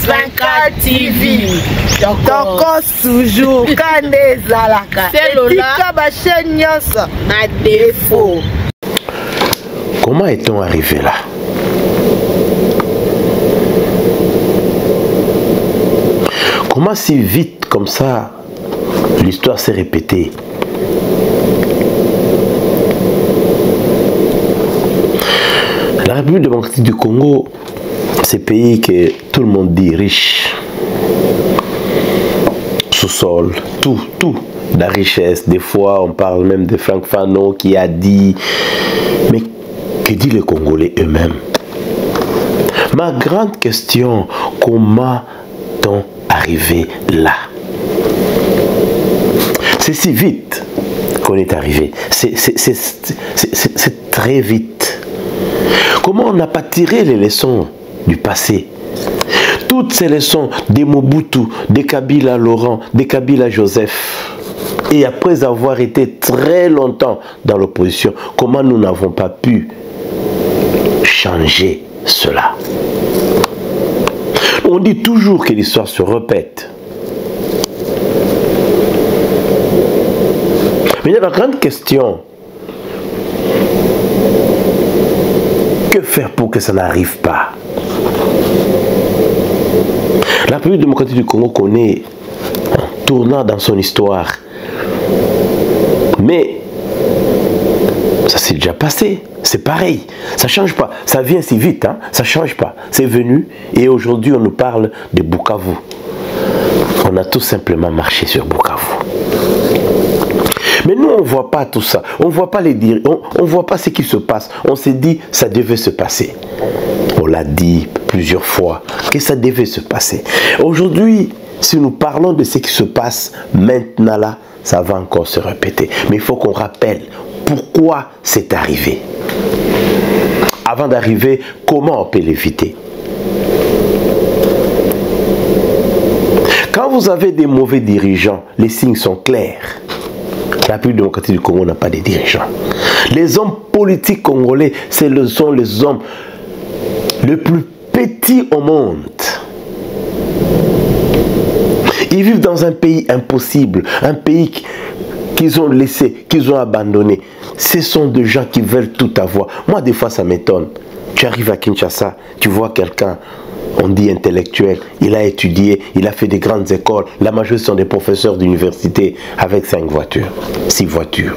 24 TV. Toko toujours Kande Zalaka. Tika ba chaîne nyonso na défaut. Comment est-on arrivé là? Comment si vite comme ça l'histoire s'est répétée? La République démocratique du Congo, c'est un pays que tout le monde dit riche. Sous-sol, tout, la richesse. Des fois, on parle même de Franck Fanon qui a dit, mais que disent les Congolais eux-mêmes? Ma grande question, comment est-on arrivé là? C'est si vite qu'on est arrivé. C'est très vite. Comment on n'a pas tiré les leçons du passé? Toutes ces leçons des Mobutu, des Kabila Laurent, des Kabila Joseph. Et après avoir été très longtemps dans l'opposition, comment nous n'avons pas pu changer cela? On dit toujours que l'histoire se répète. Mais il y a la grande question. Que faire pour que ça n'arrive pas? La République démocratique du Congo connaît un tournant dans son histoire. Mais ça s'est déjà passé. C'est pareil. Ça ne change pas. Ça vient si vite. Hein? Ça ne change pas. C'est venu et aujourd'hui on nous parle de Bukavu. On a tout simplement marché sur Bukavu. Mais nous, on ne voit pas tout ça. On ne voit pas les dire. On ne voit pas ce qui se passe. On s'est dit, ça devait se passer. On l'a dit plusieurs fois, que ça devait se passer. Aujourd'hui, si nous parlons de ce qui se passe maintenant là, ça va encore se répéter. Mais il faut qu'on rappelle pourquoi c'est arrivé. Avant d'arriver, comment on peut l'éviter? Quand vous avez des mauvais dirigeants, les signes sont clairs. La République démocratique du Congo n'a pas de dirigeants. Les hommes politiques congolais, ce sont les hommes les plus petits au monde. Ils vivent dans un pays impossible, un pays qu'ils ont laissé, qu'ils ont abandonné. Ce sont des gens qui veulent tout avoir. Moi, des fois, ça m'étonne. Tu arrives à Kinshasa, tu vois quelqu'un, on dit intellectuel, il a étudié, il a fait des grandes écoles. La majorité sont des professeurs d'université avec 5 voitures, 6 voitures.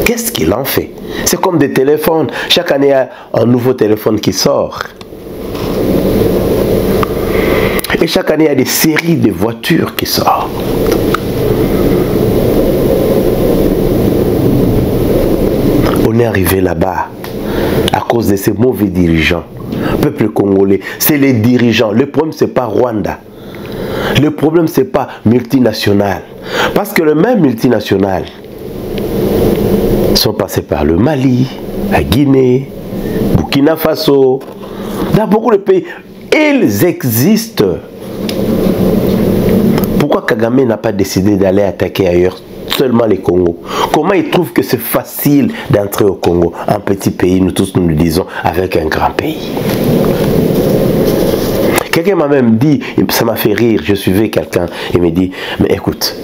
Qu'est-ce qu'il en fait? C'est comme des téléphones. Chaque année, il y a un nouveau téléphone qui sort. Et chaque année, il y a des séries de voitures qui sortent. On est arrivé là-bas à cause de ces mauvais dirigeants. Peuple congolais, c'est les dirigeants. Le problème, ce n'est pas Rwanda. Le problème, ce n'est pas multinational. Parce que les mêmes multinationales sont passés par le Mali, la Guinée, Burkina Faso. Dans beaucoup de pays, ils existent. Pourquoi Kagame n'a pas décidé d'aller attaquer ailleurs, seulement les Congo? Comment il trouve que c'est facile d'entrer au Congo? Un petit pays, nous tous nous le disons, avec un grand pays. Quelqu'un m'a même dit, ça m'a fait rire, je suivais quelqu'un, il me dit, mais écoute,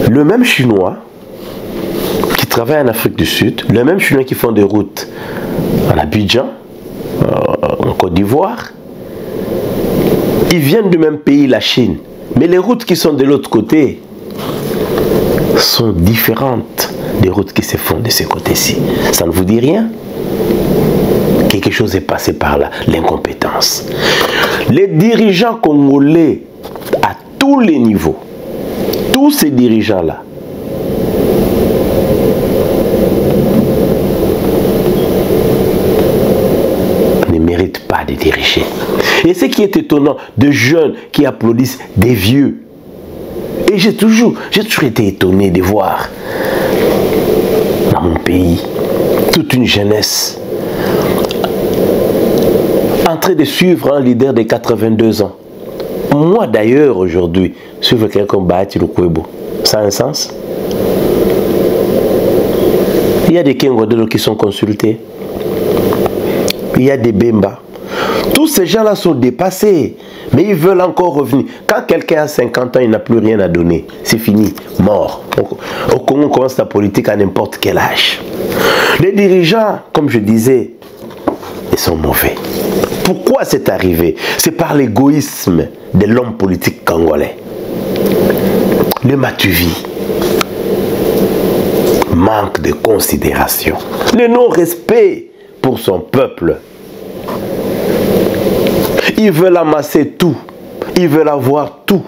le même Chinois qui travaille en Afrique du Sud, le même Chinois qui font des routes en Abidjan, en Côte d'Ivoire, ils viennent du même pays, la Chine. Mais les routes qui sont de l'autre côté sont différentes des routes qui se font de ce côté-ci. Ça ne vous dit rien? Quelque chose est passé par là, l'incompétence. Les dirigeants congolais à tous les niveaux, tous ces dirigeants-là, ne méritent pas de diriger. Et ce qui est étonnant, de jeunes qui applaudissent des vieux. Et j'ai toujours été étonné de voir dans mon pays toute une jeunesse en train de suivre un leader de 82 ans. Moi d'ailleurs aujourd'hui, suivre quelqu'un comme Bahati Lukwebo, ça a un sens? Il y a des Kengodelo qui sont consultés. Il y a des Bemba. Tous ces gens-là sont dépassés, mais ils veulent encore revenir. Quand quelqu'un a 50 ans, il n'a plus rien à donner. C'est fini, mort. Au Congo, on commence la politique à n'importe quel âge. Les dirigeants, comme je disais, ils sont mauvais. Pourquoi c'est arrivé? C'est par l'égoïsme de l'homme politique congolais. Le Matuvi. Manque de considération. Le non-respect pour son peuple. Ils veulent amasser tout. Ils veulent avoir tout.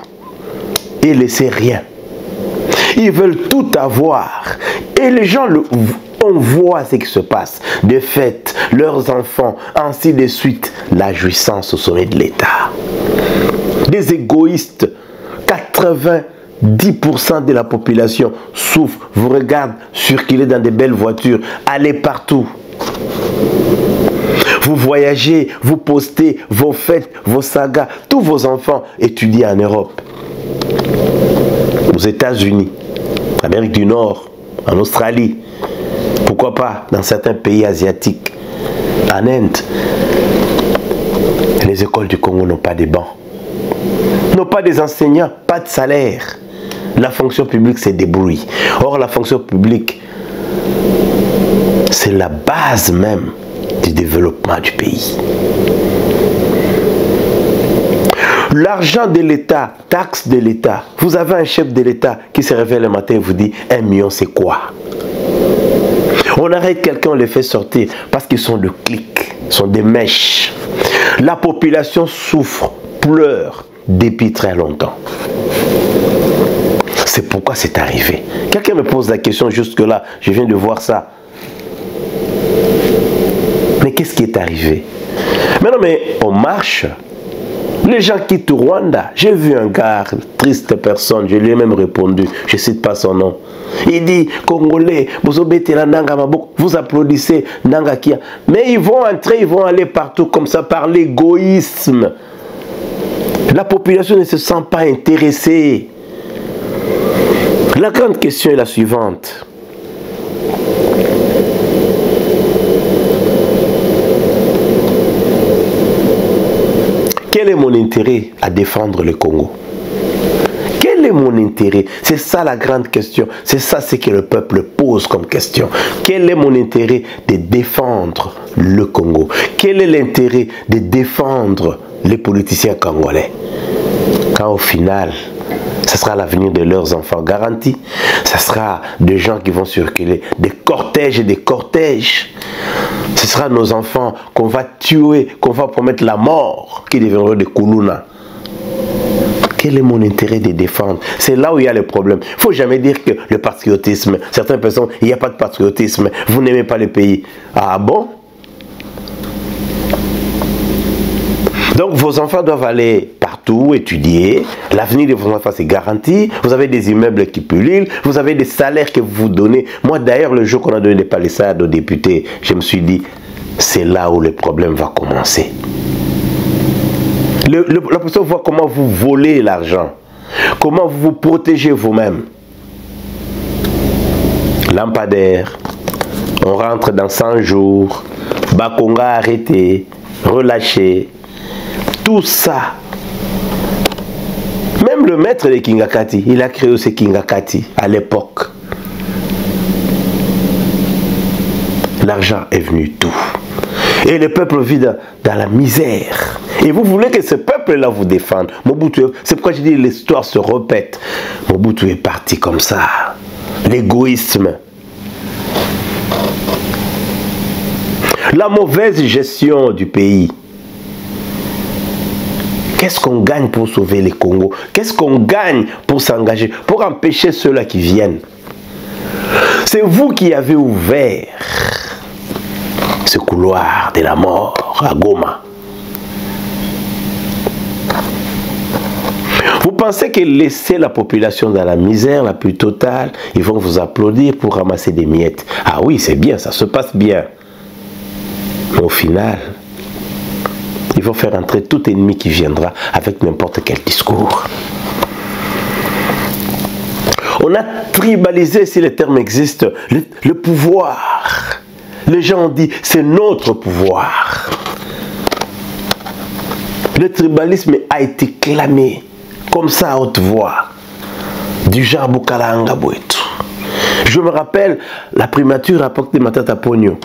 Et laisser rien. Ils veulent tout avoir. Et les gens, on voit ce qui se passe. De fait, leurs enfants, ainsi de suite. La jouissance au sommet de l'État. Des égoïstes. 90% de la population souffre, vous regarde circuler dans des belles voitures, aller partout. Vous voyagez, vous postez vos fêtes, vos sagas, tous vos enfants étudient en Europe, aux États-Unis, en Amérique du Nord, en Australie, pourquoi pas dans certains pays asiatiques, en Inde. Les écoles du Congo n'ont pas de bancs, n'ont pas des enseignants, pas de salaire. La fonction publique se débrouille. Or, la fonction publique, c'est la base même du développement du pays. L'argent de l'État, taxe de l'État. Vous avez un chef de l'État qui se réveille le matin et vous dit 1 million, c'est quoi? On arrête quelqu'un, on les fait sortir parce qu'ils sont de clics, sont des mèches. La population souffre, pleure depuis très longtemps. C'est pourquoi c'est arrivé. Quelqu'un me pose la question jusque-là, je viens de voir ça. Mais qu'est-ce qui est arrivé? Mais non, mais on marche. Les gens quittent Rwanda. J'ai vu un gars, triste personne, je lui ai même répondu, je ne cite pas son nom. Il dit, Congolais, vous applaudissez Nanga Kia. Mais ils vont entrer, ils vont aller partout comme ça par l'égoïsme. La population ne se sent pas intéressée. La grande question est la suivante. Quel est mon intérêt à défendre le Congo? Quel est mon intérêt? C'est ça la grande question. C'est ça ce que le peuple pose comme question. Quel est mon intérêt de défendre le Congo? Quel est l'intérêt de défendre les politiciens congolais? Quand au final, ce sera l'avenir de leurs enfants garanti. Ce sera des gens qui vont circuler, des cortèges et des cortèges. Ce sera nos enfants qu'on va tuer, qu'on va promettre la mort, qui deviendront des Koulouna. Quel est mon intérêt de défendre? C'est là où il y a le problème. Il ne faut jamais dire que le patriotisme, certaines personnes, il n'y a pas de patriotisme, vous n'aimez pas le pays. Ah bon? Donc vos enfants doivent aller partout, étudier. L'avenir de vos enfants c'est garanti. Vous avez des immeubles qui pullulent. Vous avez des salaires que vous vous donnez. Moi d'ailleurs, le jour qu'on a donné des palissades aux députés, je me suis dit, c'est là où le problème va commencer. La personne voit comment vous volez l'argent. Comment vous vous protégez vous-même. Lampadaire. On rentre dans 100 jours. Bakonga arrêté. Relâché. Tout ça. Même le maître de Kingakati, il a créé aussi Kingakati à l'époque. L'argent est venu tout. Et le peuple vit dans la misère. Et vous voulez que ce peuple-là vous défende. Mobutu, c'est pourquoi je dis l'histoire se répète. Mobutu est parti comme ça. L'égoïsme. La mauvaise gestion du pays. Qu'est-ce qu'on gagne pour sauver les Congo? Qu'est-ce qu'on gagne pour s'engager, pour empêcher ceux-là qui viennent? C'est vous qui avez ouvert ce couloir de la mort à Goma. Vous pensez que laisser la population dans la misère la plus totale, ils vont vous applaudir pour ramasser des miettes? Ah oui, c'est bien, ça se passe bien. Mais au final, il faut faire entrer tout ennemi qui viendra avec n'importe quel discours. On a tribalisé, si le terme existe, le pouvoir. Les gens ont dit, c'est notre pouvoir. Le tribalisme a été clamé comme ça à haute voix, du genre Bukalanga Bouetou. Je me rappelle la primature à l'époque de Matata Pogno.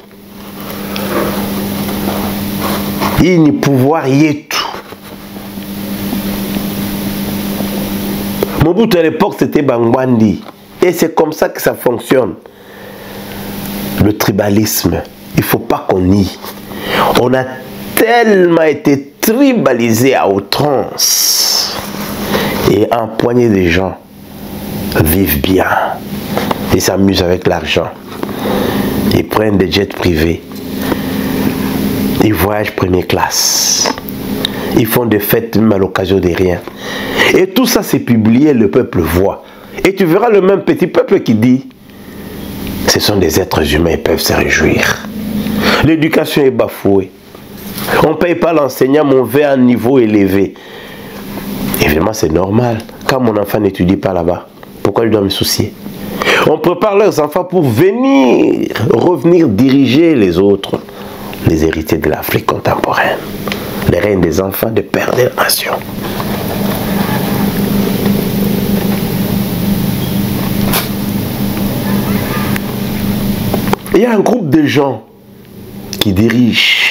Il n'y a pouvoir yetu. Mobutu à l'époque c'était Bangwandi. Et c'est comme ça que ça fonctionne. Le tribalisme, il ne faut pas qu'on nie. On a tellement été tribalisé à outrance. Et un poignée de gens vivent bien. Ils s'amusent avec l'argent. Ils prennent des jets privés. Ils voyagent première classe. Ils font des fêtes même à l'occasion de rien. Et tout ça c'est publié, le peuple voit. Et tu verras le même petit peuple qui dit ce sont des êtres humains, ils peuvent se réjouir. L'éducation est bafouée. On ne paye pas l'enseignant, mais on veut un niveau élevé. Évidemment, c'est normal. Quand mon enfant n'étudie pas là-bas, pourquoi je dois me soucier? On prépare leurs enfants pour revenir diriger les autres, les héritiers de l'Afrique contemporaine, les reines des enfants, des pères des nations. Il y a un groupe de gens qui dirigent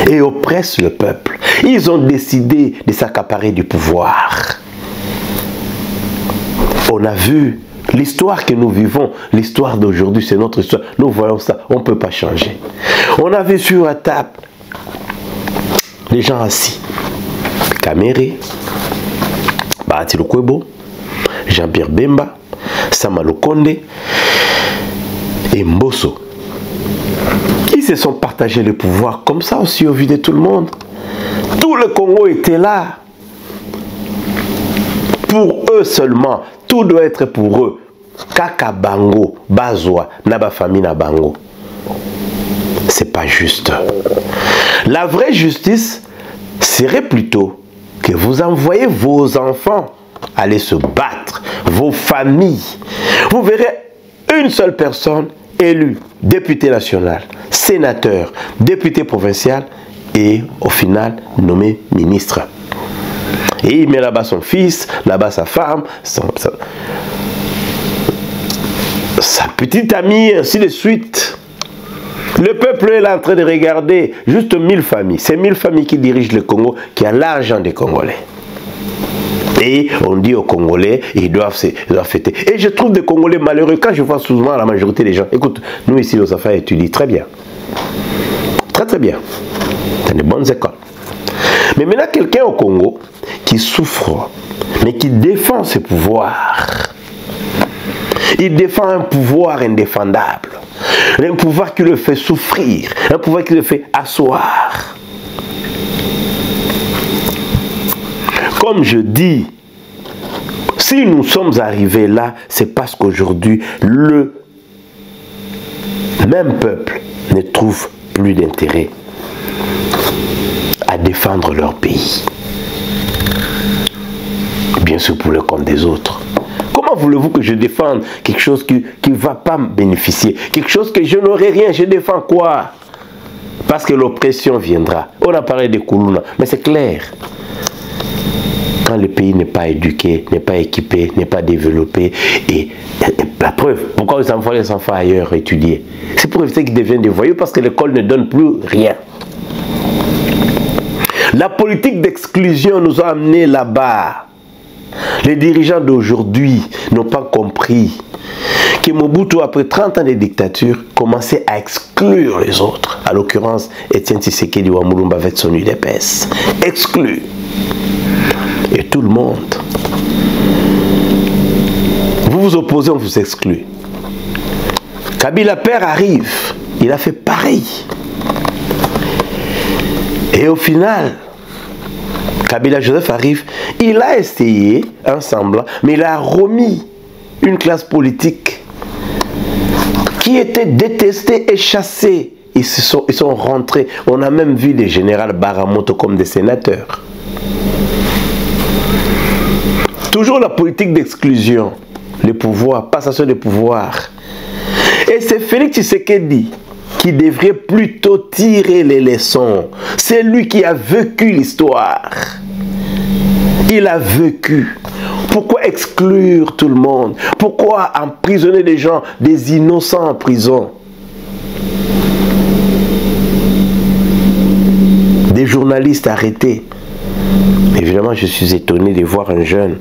et oppressent le peuple. Ils ont décidé de s'accaparer du pouvoir. On a vu l'histoire que nous vivons, l'histoire d'aujourd'hui, c'est notre histoire. Nous voyons ça, on ne peut pas changer. On a vu sur la table les gens assis. Kamere, Bahati Lukwebo, Jean-Pierre Bemba, Sama Lukonde et Mbosso. Ils se sont partagés le pouvoir comme ça aussi au vu de tout le monde. Tout le Congo était là. Pour eux seulement. Tout doit être pour eux. Kaka Bango, Bazwa, Naba famille na Bango. C'est pas juste. La vraie justice serait plutôt que vous envoyez vos enfants aller se battre, vos familles. Vous verrez une seule personne élue, député national, sénateur, député provincial et au final nommé ministre. Et il met là-bas son fils, là-bas sa femme, sa petite amie, ainsi de suite. Le peuple est là en train de regarder juste 1000 familles. C'est 1000 familles qui dirigent le Congo, qui a l'argent des Congolais. Et on dit aux Congolais, ils doivent fêter. Et je trouve des Congolais malheureux quand je vois souvent la majorité des gens. Écoute, nous ici, nos enfants étudient très bien. Très très bien. Dans de bonnes écoles. Mais maintenant, quelqu'un au Congo qui souffre, mais qui défend ses pouvoirs. Il défend un pouvoir indéfendable. Un pouvoir qui le fait souffrir. Un pouvoir qui le fait asseoir. Comme je dis, si nous sommes arrivés là, c'est parce qu'aujourd'hui, le même peuple ne trouve plus d'intérêt à défendre leur pays. Bien sûr pour le compte des autres. Comment voulez-vous que je défende quelque chose qui ne va pas me bénéficier? Quelque chose que je n'aurai rien, je défends quoi? Parce que l'oppression viendra. On a parlé des Koulouna, mais c'est clair. Quand le pays n'est pas éduqué, n'est pas équipé, n'est pas développé, et la preuve, pourquoi ils envoient les enfants ailleurs étudier? C'est pour éviter qu'ils deviennent des voyous parce que l'école ne donne plus rien. La politique d'exclusion nous a amenés là-bas. Les dirigeants d'aujourd'hui n'ont pas compris que Mobutu, après 30 ans de dictature, commençait à exclure les autres. À l'occurrence, Etienne Tshisekedi Wamulumba avec son UDPS. Exclu. Et tout le monde. Vous vous opposez, on vous exclut. Kabila père arrive. Il a fait pareil. Et au final, Kabila Joseph arrive, il a essayé un semblant, mais il a remis une classe politique qui était détestée et chassée. Ils sont rentrés. On a même vu des généraux Baramoto comme des sénateurs. Toujours la politique d'exclusion, le pouvoir, passation de pouvoir. Et c'est Félix Tshisekedi qui devrait plutôt tirer les leçons. C'est lui qui a vécu l'histoire. Il a vécu. Pourquoi exclure tout le monde? Pourquoi emprisonner des gens, des innocents en prison? Des journalistes arrêtés. Évidemment, je suis étonné de voir un jeune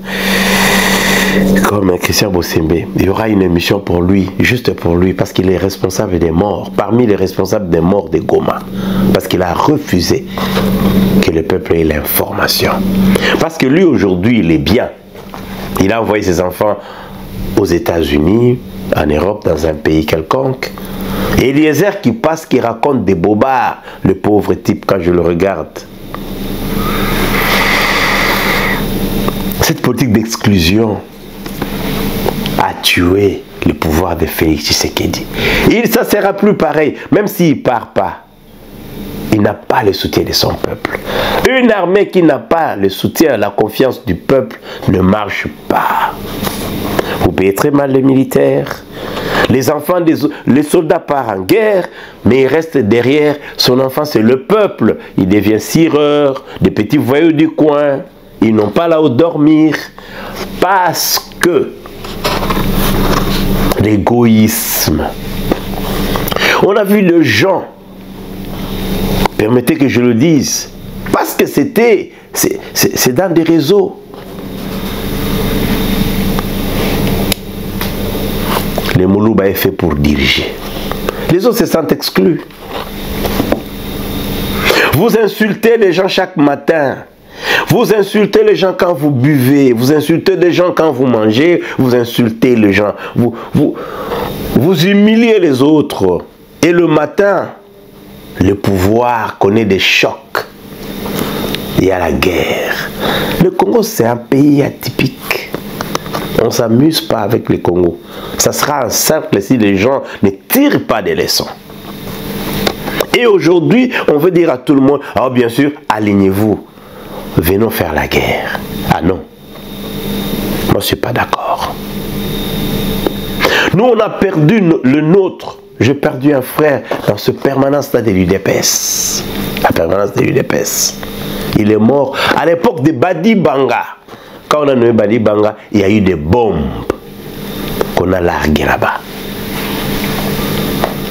comme Christian Bossembe. Il y aura une émission pour lui, juste pour lui, parce qu'il est responsable des morts, parmi les responsables des morts de Goma, parce qu'il a refusé que le peuple ait l'information. Parce que lui, aujourd'hui, il est bien. Il a envoyé ses enfants aux États-Unis, en Europe, dans un pays quelconque. Et Eliezer qui passe, qui raconte des bobards, le pauvre type, quand je le regarde. Cette politique d'exclusion a tué le pouvoir de Félix Tshisekedi. Ça ne sera plus pareil, même s'il ne part pas. Il n'a pas le soutien de son peuple. Une armée qui n'a pas le soutien, la confiance du peuple ne marche pas. Vous payez très mal les militaires. Les enfants, les soldats partent en guerre, mais il reste derrière. Son enfant, c'est le peuple. Il devient cireur, des petits voyous du coin. Ils n'ont pas là où dormir. Parce que l'égoïsme. On a vu le gens. Permettez que je le dise. Parce que c'est dans des réseaux. Le Moulouba est fait pour diriger. Les autres se sentent exclus. Vous insultez les gens chaque matin. Vous insultez les gens quand vous buvez. Vous insultez les gens quand vous mangez. Vous insultez les gens. Vous humiliez les autres. Et le matin, le pouvoir connaît des chocs. Il y a la guerre. Le Congo, c'est un pays atypique. On ne s'amuse pas avec le Congo. Ça sera un cercle si les gens ne tirent pas des leçons. Et aujourd'hui, on veut dire à tout le monde, alors bien sûr, alignez-vous. Venons faire la guerre. Ah non. Moi, je ne suis pas d'accord. Nous, on a perdu le nôtre. J'ai perdu un frère dans ce permanence de l'UDPS. La permanence de l'UDPS. Il est mort à l'époque de Badi Banga. Quand on a nommé Badi Banga, il y a eu des bombes qu'on a larguées là-bas.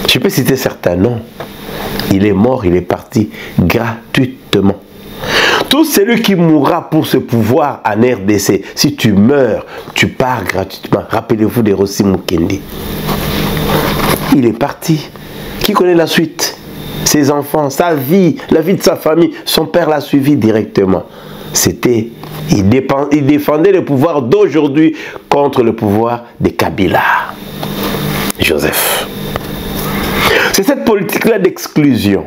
Je peux citer certains noms. Il est mort, il est parti gratuitement. Tout celui qui mourra pour ce pouvoir en RDC, si tu meurs, tu pars gratuitement. Rappelez-vous de Rossi Mukendi. Il est parti. Qui connaît la suite? Ses enfants, sa vie, la vie de sa famille. Son père l'a suivi directement. C'était, il défendait le pouvoir d'aujourd'hui contre le pouvoir de Kabila. Joseph. C'est cette politique-là d'exclusion.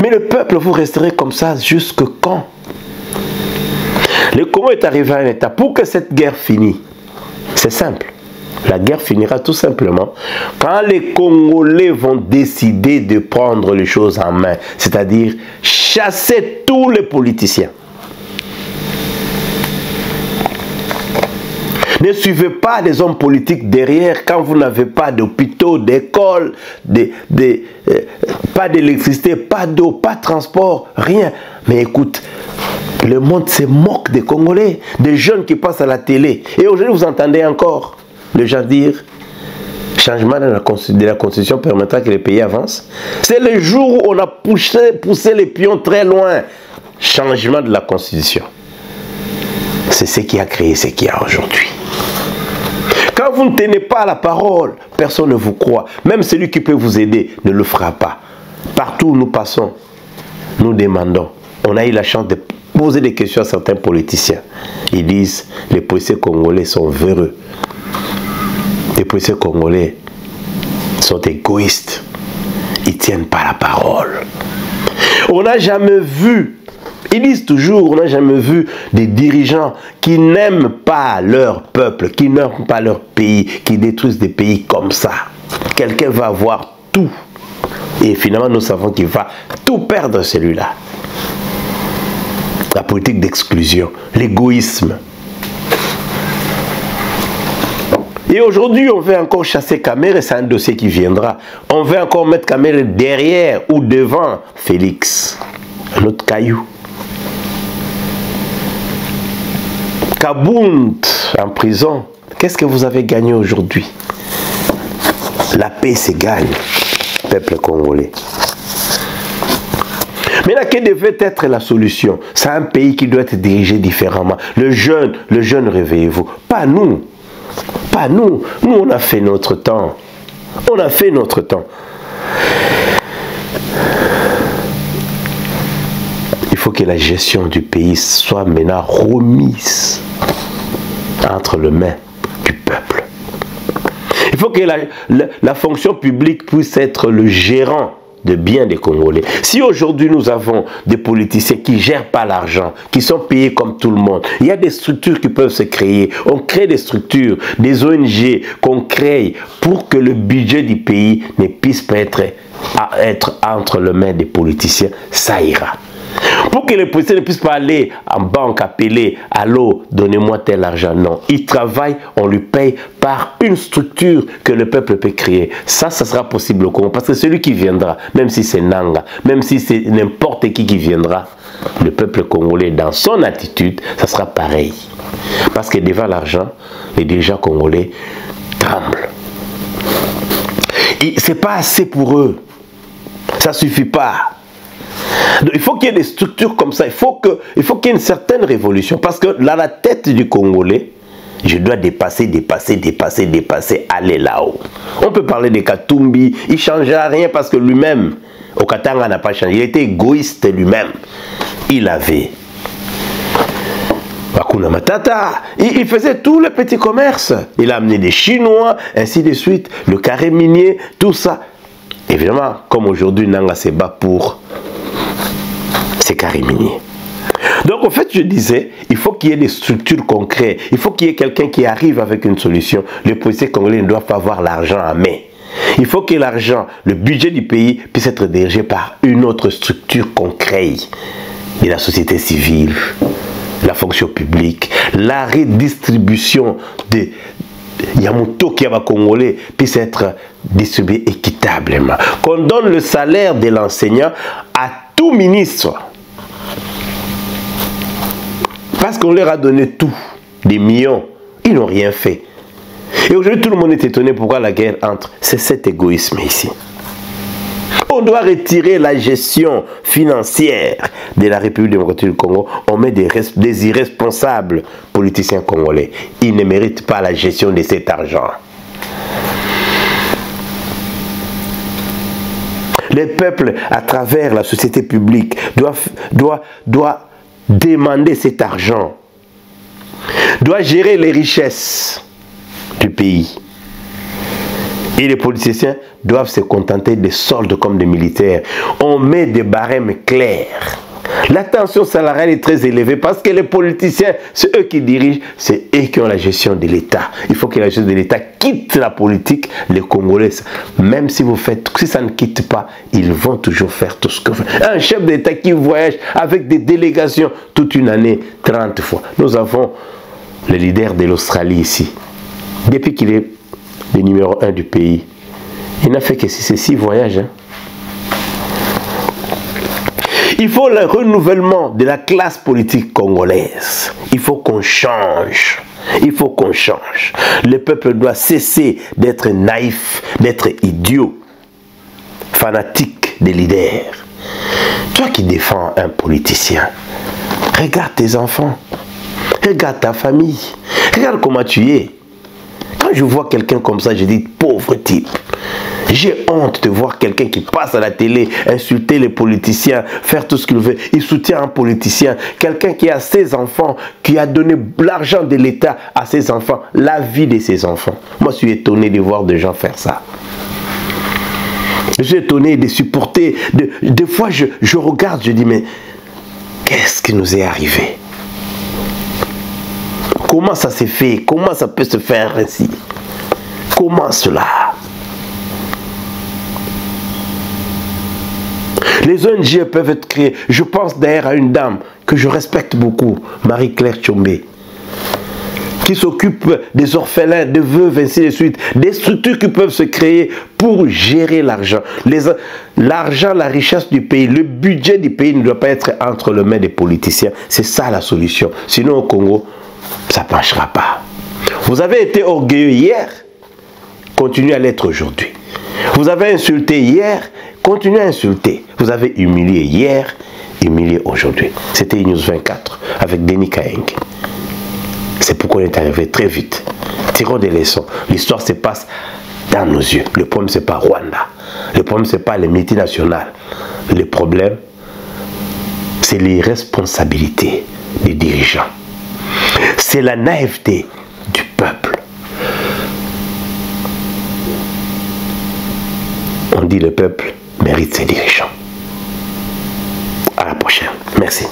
Mais le peuple, vous resterez comme ça jusque quand? Le Congo est arrivé à un état. Pour que cette guerre finisse, c'est simple. La guerre finira tout simplement quand les Congolais vont décider de prendre les choses en main. C'est-à-dire chasser tous les politiciens. Ne suivez pas des hommes politiques derrière quand vous n'avez pas d'hôpitaux, d'écoles, pas d'électricité, pas d'eau, pas de transport, rien. Mais écoute, le monde se moque des Congolais, des jeunes qui passent à la télé. Et aujourd'hui, vous entendez encore les gens dire changement de la Constitution permettra que les pays avancent. C'est le jour où on a poussé les pions très loin. Changement de la Constitution. C'est ce qui a créé ce qu'il y a aujourd'hui. Quand vous ne tenez pas la parole, personne ne vous croit. Même celui qui peut vous aider ne le fera pas. Partout où nous passons, nous demandons. On a eu la chance de poser des questions à certains politiciens. Ils disent, les policiers congolais sont véreux. Les policiers congolais sont égoïstes. Ils ne tiennent pas la parole. On n'a jamais vu, ils disent toujours, on n'a jamais vu des dirigeants qui n'aiment pas leur peuple, qui n'aiment pas leur pays, qui détruisent des pays comme ça. Quelqu'un va avoir tout. Et finalement, nous savons qu'il va tout perdre celui-là. La politique d'exclusion, l'égoïsme. Et aujourd'hui, on veut encore chasser Kamere, c'est un dossier qui viendra. On veut encore mettre Kamere derrière ou devant Félix, un autre caillou. Kabound en prison, qu'est-ce que vous avez gagné aujourd'hui? La paix se gagne, peuple congolais. Maintenant, quelle devait être la solution? C'est un pays qui doit être dirigé différemment. Le jeune, réveillez-vous. Pas nous. Pas nous. Nous, on a fait notre temps. On a fait notre temps. Il faut que la gestion du pays soit maintenant remise entre les mains du peuple. Il faut que la fonction publique puisse être le gérant de biens des Congolais. Si aujourd'hui nous avons des politiciens qui ne gèrent pas l'argent, qui sont payés comme tout le monde, il y a des structures qui peuvent se créer. On crée des structures, des ONG qu'on crée pour que le budget du pays ne puisse pas être entre les mains des politiciens, ça ira. Pour que les policiers ne puissent pas aller en banque, appeler, allô, donnez-moi tel argent. Non, ils travaillent, on lui paye par une structure que le peuple peut créer. Ça sera possible au Congo. Parce que celui qui viendra, même si c'est Nanga, même si c'est n'importe qui viendra, le peuple congolais, dans son attitude, ça sera pareil. Parce que devant l'argent, les dirigeants congolais tremblent. Ce n'est pas assez pour eux. Ça ne suffit pas. Donc, il faut qu'il y ait des structures comme ça. Il faut qu'il y ait une certaine révolution. Parce que là, la tête du Congolais, je dois dépasser, aller là-haut. On peut parler de Katumbi, il ne changera rien parce que lui-même, au Katanga n'a pas changé. Il était égoïste lui-même. Il avait Hakuna Matata, il faisait tous les petits commerces. Il a amené des Chinois, ainsi de suite, le carré minier, tout ça. Évidemment, comme aujourd'hui, Nanga se bat pour ces carrés miniers. Donc, en fait, je disais, il faut qu'il y ait des structures concrètes. Il faut qu'il y ait quelqu'un qui arrive avec une solution. Les policiers congolais ne doivent pas avoir l'argent à main. Il faut que l'argent, le budget du pays, puisse être dirigé par une autre structure concrète. Et la société civile, la fonction publique, la redistribution de Yamuto qui est congolais puisse être distribué équitablement. Qu'on donne le salaire de l'enseignant à tout ministre. Parce qu'on leur a donné tout, des millions. Ils n'ont rien fait. Et aujourd'hui, tout le monde est étonné pourquoi la guerre entre. C'est cet égoïsme ici. On doit retirer la gestion financière de la République démocratique du Congo. On met des irresponsables politiciens congolais. Ils ne méritent pas la gestion de cet argent. Les peuples, à travers la société publique, doivent demander cet argent. Doivent gérer les richesses du pays. Et les politiciens doivent se contenter des soldes comme des militaires. On met des barèmes clairs. La tension salariale est très élevée parce que les politiciens, c'est eux qui dirigent, c'est eux qui ont la gestion de l'État. Il faut que la gestion de l'État quitte la politique, les Congolais. Même si ça ne quitte pas, ils vont toujours faire tout ce que vous faites. Un chef d'État qui voyage avec des délégations toute une année, 30 fois. Nous avons le leader de l'Australie ici. Depuis qu'il est le numéro 1 du pays, il n'a fait que 6 voyages. Hein. Il faut le renouvellement de la classe politique congolaise. Il faut qu'on change. Il faut qu'on change. Le peuple doit cesser d'être naïf, d'être idiot, fanatique des leaders. Toi qui défends un politicien, regarde tes enfants, regarde ta famille, regarde comment tu es. Quand je vois quelqu'un comme ça, je dis pauvre type. J'ai honte de voir quelqu'un qui passe à la télé, insulter les politiciens, faire tout ce qu'il veut. Il soutient un politicien, quelqu'un qui a ses enfants, qui a donné l'argent de l'État à ses enfants, la vie de ses enfants. Moi, je suis étonné de voir des gens faire ça. Je suis étonné de supporter. Des fois, je regarde, je dis, mais qu'est-ce qui nous est arrivé? Comment ça s'est fait? Comment ça peut se faire ainsi? Comment cela? Les ONG peuvent être créées. Je pense d'ailleurs à une dame que je respecte beaucoup, Marie-Claire Tchombe, qui s'occupent des orphelins, des veuves, ainsi de suite. Des structures qui peuvent se créer pour gérer l'argent. L'argent, la richesse du pays, le budget du pays ne doit pas être entre les mains des politiciens. C'est ça la solution. Sinon au Congo, ça ne marchera pas. Vous avez été orgueilleux hier, continuez à l'être aujourd'hui. Vous avez insulté hier, continuez à insulter. Vous avez humilié hier, humilié aujourd'hui. C'était News 24 avec Denis Kaeng. C'est pourquoi on est arrivé très vite. Tirons des leçons. L'histoire se passe dans nos yeux. Le problème, ce n'est pas Rwanda. Le problème, ce n'est pas les multinationales. Le problème, c'est l'irresponsabilité des dirigeants. C'est la naïveté du peuple. On dit le peuple mérite ses dirigeants. À la prochaine. Merci.